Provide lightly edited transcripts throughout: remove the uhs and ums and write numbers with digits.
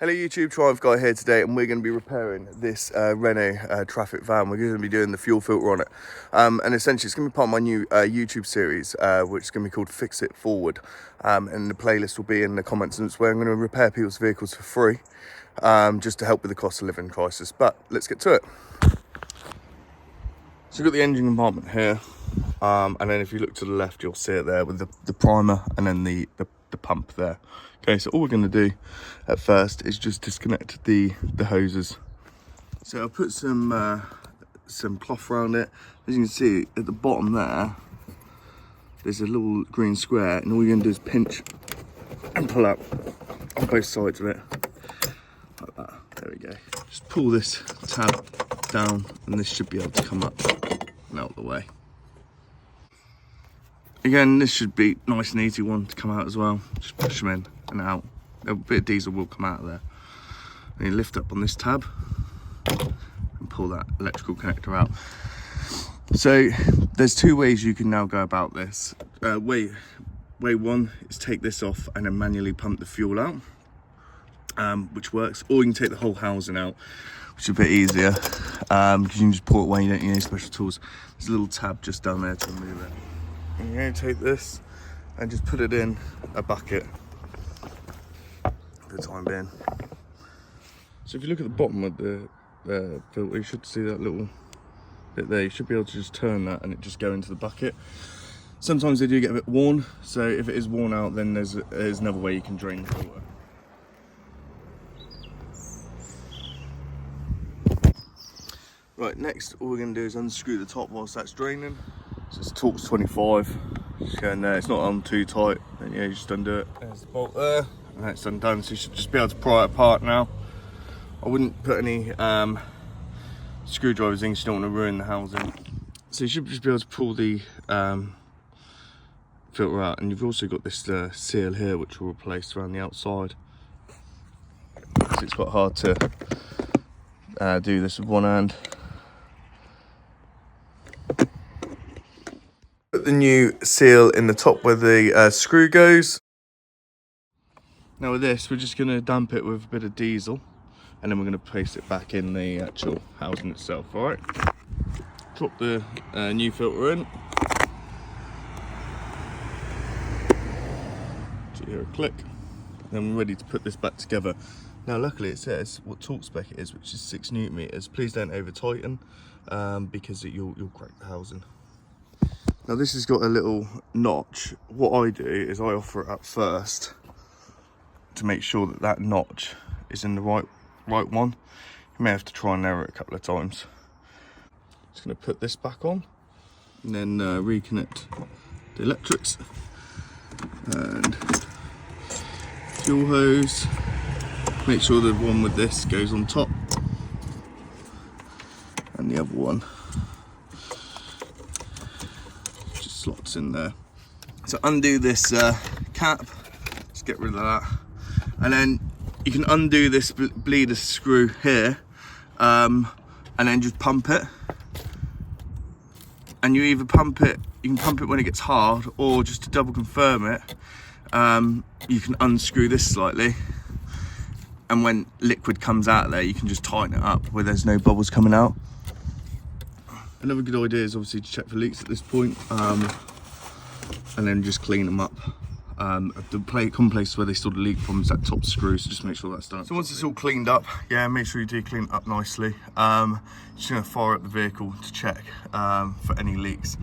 Hello YouTube, Triumph Guy here today, and we're going to be repairing this Renault Trafic van. We're going to be doing the fuel filter on it, and essentially it's going to be part of my new YouTube series, which is going to be called Fix It Forward, and the playlist will be in the comments, and it's where I'm going to repair people's vehicles for free, just to help with the cost of living crisis. But let's get to it. So we've got the engine compartment here, and then if you look to the left, you'll see it there with the primer and then the pump there. Okay, so all we're going to do at first is just disconnect the hoses. So I'll put some cloth around it. As you can see at the bottom there, there's a little green square, and all you're going to do is pinch and pull up on both sides of it like that. There we go. Just pull this tab down, and this should be able to come up and out of the way. Again, this should be nice and easy one to come out as well. Just push them in and out. A bit of diesel will come out of there. And you lift up on this tab and pull that electrical connector out. So there's two ways you can now go about this. Way one is take this off and then manually pump the fuel out, which works. Or you can take the whole housing out, which is a bit easier, because you can just pull it away. You don't need any special tools. There's a little tab just down there to remove it. And you're going to take this and just put it in a bucket for the time being. So if you look at the bottom of the filter, you should see that little bit there. You should be able to just turn that and it just go into the bucket. Sometimes they do get a bit worn, so if it is worn out, then there's another way you can drain the filter. Right, next all we're going to do is unscrew the top whilst that's draining. So it's Torx 25, just go in there. It's not on too tight, and yeah, you just undo it. There's the bolt there, and that's undone, so you should just be able to pry it apart now. I wouldn't put any screwdrivers in because you don't want to ruin the housing. So you should just be able to pull the filter out, and you've also got this seal here which will replace around the outside. So it's quite hard to do this with one hand. Put the new seal in the top where the screw goes. Now with this, we're just going to damp it with a bit of diesel, and then we're going to place it back in the actual housing itself. All right, drop the new filter in. So you hear a click, and then we're ready to put this back together. Now luckily it says what torque spec it is, which is 6 Newton meters. Please don't over tighten, because you'll crack the housing. Now this has got a little notch. What I do is I offer it up first to make sure that that notch is in the right one. You may have to try and error it a couple of times. Just going to put this back on and then reconnect the electrics and fuel hose. Make sure the one with this goes on top and the other one just slots in there. So undo this cap, just get rid of that, and then you can undo this bleeder screw here, and then just pump it. And you either pump it, you can pump it when it gets hard, or just to double confirm it, you can unscrew this slightly. And when liquid comes out there, you can just tighten it up where there's no bubbles coming out. Another good idea is obviously to check for leaks at this point, and then just clean them up. The common place where they store the leak from is that top screw, so just make sure that's done. So once it's all cleaned up, yeah, make sure you do clean it up nicely. Just gonna fire up the vehicle to check for any leaks,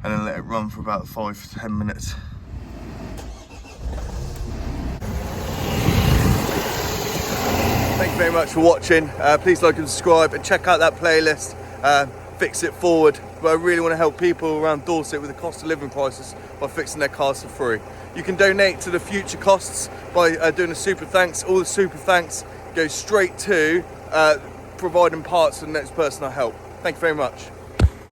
and then let it run for about 5 to 10 minutes. Thank you very much for watching. Please like and subscribe, and check out that playlist, Fix It Forward. But I really want to help people around Dorset with the cost of living crisis by fixing their cars for free. You can donate to the future costs by doing a super thanks. All the super thanks go straight to providing parts for the next person I help. Thank you very much.